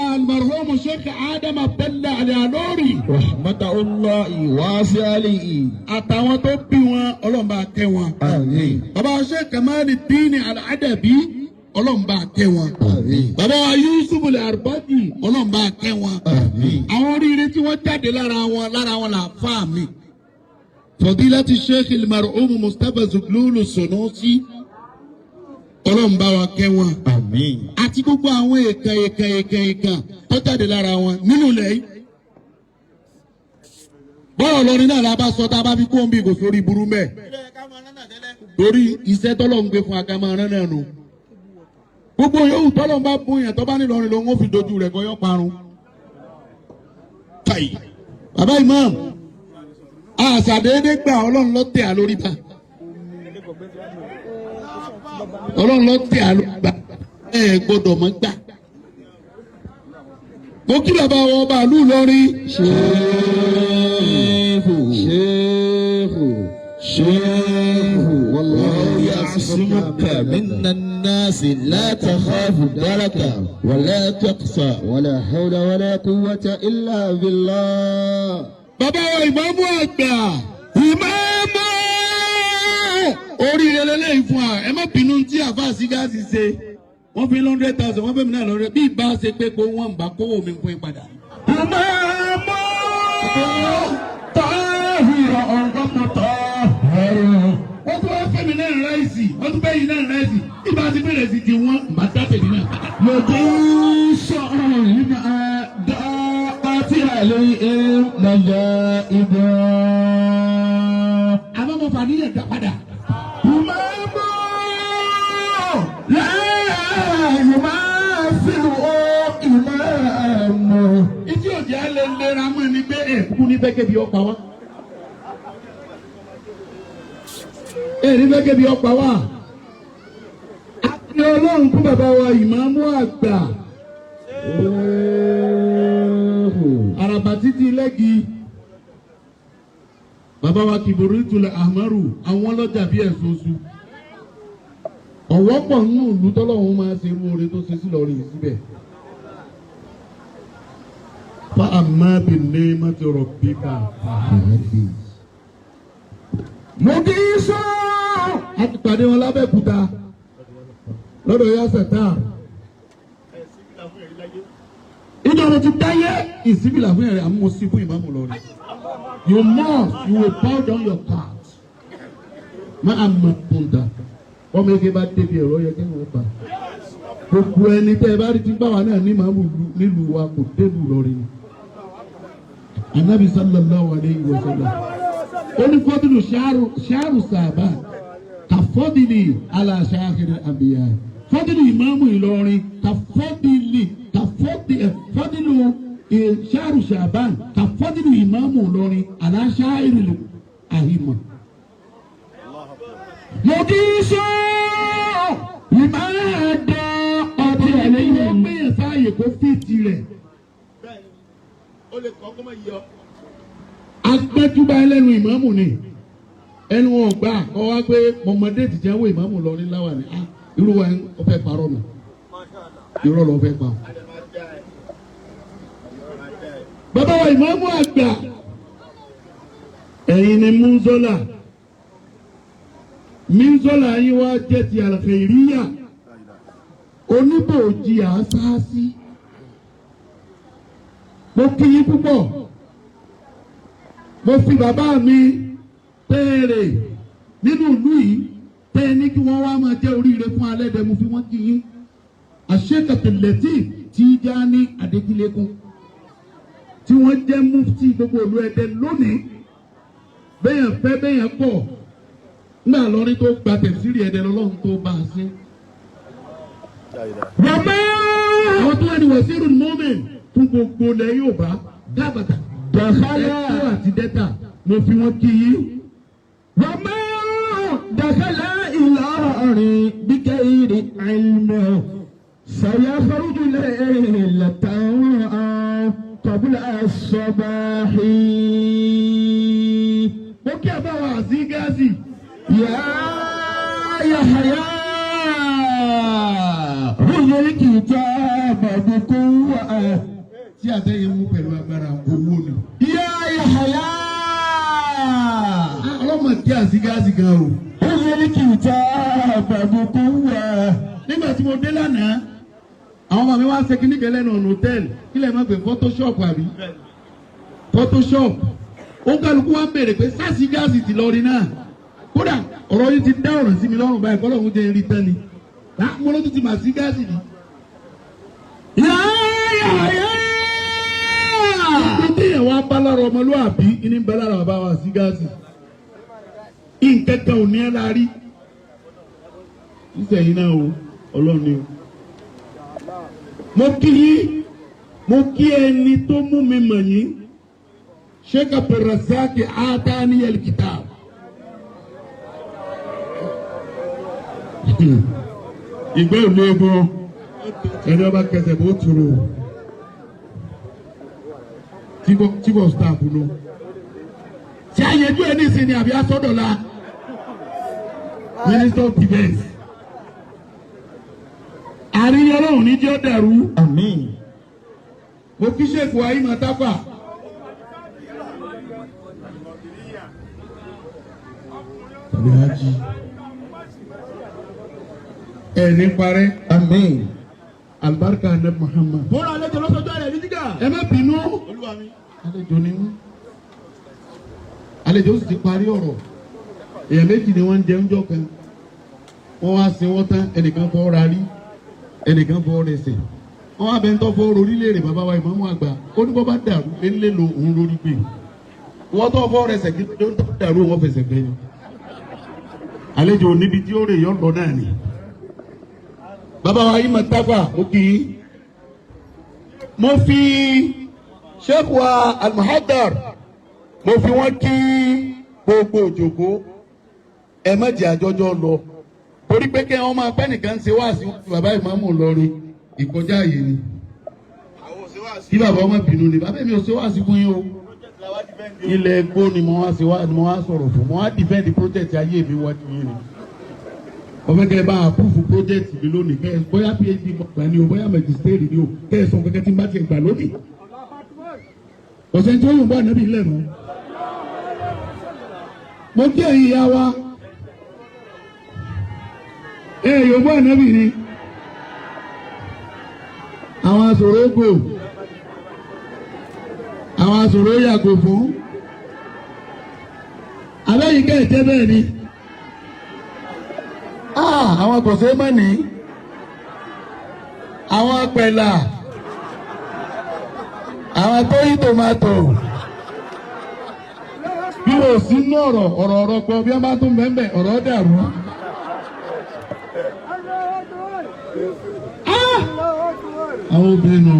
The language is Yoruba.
المرحوم Sheikh Adam Abdullahi Al-Ilorin. Rahmatullahi wasi'alihi. Àtàwọn tó bí wọn Ọlọ́run bá kẹ́ wọn. Àmín. Bàbá Sheikh Kamaluddin Al-Adabi Ọlọ́run bá kẹ́ wọn. Àmín. Bàbá wa Yusuf Al-Arbaji Ọlọ́run bá kẹ́ wọn. Àmín. Àwọn oríire tí wọ́n jáde lára wọn là fà mí. Fadilati Sheikh al-marhum Mustapha Zuglulu Sunusi Ọlọ́run bá wa kẹ́ wọn. Àmín. Àti gbogbo àwọn èèkàn tó jáde lára wọn nínú ilẹ̀ yìí. Bọ́ọ̀ lọrin náà la bá sọ tá a bá fi kó ń bí kò sórí burú mẹ́. Torí iṣẹ́ tọ́lọ̀ ń gbé fún akamọ́ rán náà nù. Gbogbo yòówù tọ́lọ̀ ń bá bún yẹn tó bá ní lọrin lòun ó fi dojú rẹ̀ kọ́yọ́ parun. Káyì. Bàbá Imam, àṣàdédé gbà Ọlọ́run ló tẹ̀ á lórí bá. Ọlọ́run ló tẹ̀ á lórí bá. Ẹ gbọ́dọ̀ mọ́ gbà. Mo kí bàbá wọn ọba ìlú Ìlọrin. Sheikh wallahu ya'simuka minan nasi la takhafu daraka wa la taqsa wa la hawla wa la quwwata illa billah. Bàbá wa ìmáàmù àgbà. Ìmáàmù. Oríire lélẹ́yìn fún wa. Ẹ má bínú tí àfáà sí gáàsì ṣe. Wọ́n fi 100,000 wọ́n fẹ́ mi náà lọ́rẹ́ bí ìbá ṣe pé kó wọ́n bá kówó mi fún ìpadà. Ìmáàmù Tahira ọ̀gọ́mọ̀tọ̀ ẹ̀rọ. Wọ́n tún wá fẹ́ mi náà ráìsì, wọ́n tún bẹ́yìn náà ráìsì. Ìbá ti bẹ̀rẹ̀ sí ti wọ́n, bá dábẹ̀ nínú àpàdà. Lòdì sọ̀rọ̀ nínú àdá àti àlẹ́ ìlànà ìbọn. Àmọ́ mo fà níyàn dá padà. Ìmáàmù láàyè máa fi ó ìmáàmù. Ìdí òjì á lè lera mọ́ ni pé kúkú ní bẹ́kẹ́ bí ọ̀pá wá. Ní bẹ́kẹ́ bí ọ̀pá wá. Àti Ọlọ́run fún bàbá wa ìmáàmù àgbà. Àràbà títí lẹ́gi. Bàbá wa Kiburitul Ahmaru àwọn ọlọ́jà bí ẹ̀sùn oṣù. Ọ̀wọ́ pọ̀ nínú ìlú tọ́lọ́run máa ṣe irú oore tó ṣe sí Ìlọrin síbẹ̀. Fa amma bi ni'mati rabbika fahaddith. Mo kì í sọ. A ti pàdé wọn lábẹ́kúta lọ́dọ̀ yá sẹ̀tà. Ìjọba ti dáyé ìsíbìlà fún ẹ̀rẹ̀ àmú sí fún ìmáàmù Ìlọrin. You will bow down your cards. Má a mọ̀ pọ̀ǹda. Ọmọ eke bá débi ẹ̀rọ yẹ kí wọ́n bá. Gbogbo ẹni tẹ́ ẹ bá rí ti báwa náà ní màmú nílùú wa kò débù Ìlọrin. Anabi sallallahu alayhi wa sallam. Ó ní fọ́dúnù ṣáàrù sàbà ka fọ́dìlì ala ṣáàkiri àbíyá. Fọ́dúnù ìmáàmù Ìlọrin ka fọ́dìlì ṣáàrù sàbà ka fọ́dìlì ìmáàmù Ìlọrin ala ṣáàkiri àhìmọ̀. Mo kì í sọ ìmáàdá ọtí ẹlẹ́yìn ọgbẹ́ yẹn sáàyè kó fìtì rẹ̀. Ó lè kọ́ kó má yọ. Agbẹ́túbà ẹlẹ́nu ìmáàmù ni ẹnu wọn gbà kọ́ wá pé mọ̀mọ́dé ti jẹ́wọ́ ìmáàmù lọ ní láwà ni irú wa ọ fẹ́ parọ́ nù irọ́ lọ fẹ́ pa. Bàbá wa ìmáàmù àgbà ẹ̀yin ni Mínzọ́là yín wá jẹ́ ti àlàkèríyà oníbòjì àásáásí. Mo kí yín púpọ̀. Mo fi bàbá mi tẹ́ẹ̀rẹ̀ nínú ìlú yìí tẹ́ẹ̀ ní kí wọ́n wá máa jẹ́ oríire fún alẹ́dẹ̀ mo fi wọ́n kí yín. Sheikh Al-Lateef Tijani Adékílékún tí wọ́n jẹ́ mufti gbogbo ìlú Ẹdẹ lónìí. Bẹ́yàn fẹ́ bẹ́yàn pọ̀. Nígbà lọ́rin tó gba tẹ̀síìrì Ẹdẹ lọ́lọ́run tó bá a ṣe. Bàbá àwọn tó wà ní wàsíìrù mọ́mìn fún gbogbo ilẹ̀ Yorùbá dábàtà dàkálà àti dẹ́tà mo fi wọ́n kí yín. Bàbá dàkálà Ìlọrin bí kẹ́hìnrì àìmọ̀ sàyà fọ́rùjù lẹ́yìn lẹ́tàwọn kọ̀bùlà sọ̀bàhì. Mo kí ẹ bá wa sí gáàsì. Yàrá. Uzuri kitaba bikuwa. Tí àtẹ̀yìn mú pẹ̀lú agbára owó ni. Ya Yahya. Ọlọ́mọ kí àzígáàzì gan o. Uzuri kitaba bikuwa. Nígbà tí mo dé lánàá, àwọn ọmọ mi wá ṣe kíní kẹlẹ́ nù hòtẹ́ẹ̀lì kílẹ̀ máa pè Photoshop àbí Photoshop. Ó kálukú wá ń béèrè pé sáàsì gáàsì ti lọ rí náà. Kódà ọ̀rọ̀ yìí ti dá ọ̀rọ̀ sí mi lọ́rùn báyìí kọ́ lọ́run jẹ́ rí tán ni. Mo ló tún ti mà sí gáàsì ni. Ya Yahya. Ìdí yẹn wá bá lára ọmọlúwàbí ní bá lára bàbá wa sí gáàsì. Ìkẹkẹ ò ní ẹ la rí. Ìsẹ̀yìn náà o, Ọlọ́run ni o. Mo kí ẹni tó mú mi mọ̀ yín. Sheikh Abdulrazak Atani al-Kitab. Ìgbẹ́ ò lé bọ́ ẹni ọba kẹsẹ̀ bó turo chief of staff ló. Ṣé àyẹ̀jú ẹ̀ ní ìsinmi àbí asọ́dọ̀la Minister of Defence. Àríyá Ọlọ́run ní jẹ́ ó dẹ̀rú. Àmín. Mo kí Sheikh wa ìmọ̀ tápà. Tàbí Hájì. Ẹni parẹ́. Àmín. Albarka Anab Muhammad. Bọ́lá àlejò lọ́sọ̀tọ̀ rẹ̀ ní jígà. Ẹ má bínú. Àlejò ni wọ́n. Àlejò sì ti parí ọ̀rọ̀. Èèyàn méjì ni wọ́n ń jẹ oúnjẹ kan. Wọ́n wá sin wọ́n tán ẹnìkan fọ́ rarí ẹnìkan fọ́ rẹsẹ̀. Wọ́n wá bẹ́ẹ̀ ń tọ́ fọ́ orílẹ̀-èdè bàbá wa ìmọ̀ọ́mọ́ àgbà. Ó ní bọ́ bá dàrú ńlẹ́ lo òun lórí pé. Wọ́n tọ́ fọ́ rẹsẹ̀ kí ló ń dàrú wọn fẹsẹ̀ gbẹ́ ni. Àlejò níbi tí ó rè yọ̀ lọ náà ni. Bàbá wa yìí máa tábà ó kì í. Mo fi Sheikh wa Al-Muhaddar mo fi wọ́n kí gbogbo òjòkó ẹ má jẹ́ àjọjọ́ lọ torí pé kí wọ́n máa pẹ́ nìkan ṣe wá sí bàbá ìmáàmù lọ́rin ìkọjá ààyè ni. Kí bàbá ọmọ bínú ni bàbá mi ò ṣe wá sí fún yín o. Ilẹ̀ egbò ni mo wá sọ̀rọ̀ fún mo wá defend project ayé mi wájú yín ni. Ọ̀fẹ́ kẹ́ ẹ bá àpúfù project mi lónìí kẹ́ ẹ bóyá PhD gbà ni o bóyá magistrate ni o kẹ́ ẹ sọ kẹ́kẹ́ tí n bá ti gbà lónìí. Ọ̀sẹ̀ tí ó yùn bá nàbí ilẹ̀ mọ́. Mo kí ẹ̀yin ìyá wa. Yóò bá nàbí ni. Àwọn asòro gò. Àwọn asòro yàgò fún. Abẹ́yìn kẹ́ ẹ̀ tẹ́ bẹ́ẹ̀ ni. Àwọn kọ̀sẹ́ mọ́ni, àwọn pẹ̀là, àwọn tó yí tòmátò, bí wọ́n sí ní ọ̀rọ̀ pọ̀ bí wọ́n bá tún bẹ́ẹ̀ ọ̀rọ̀ dàrú. Àwọn obìnrin nù.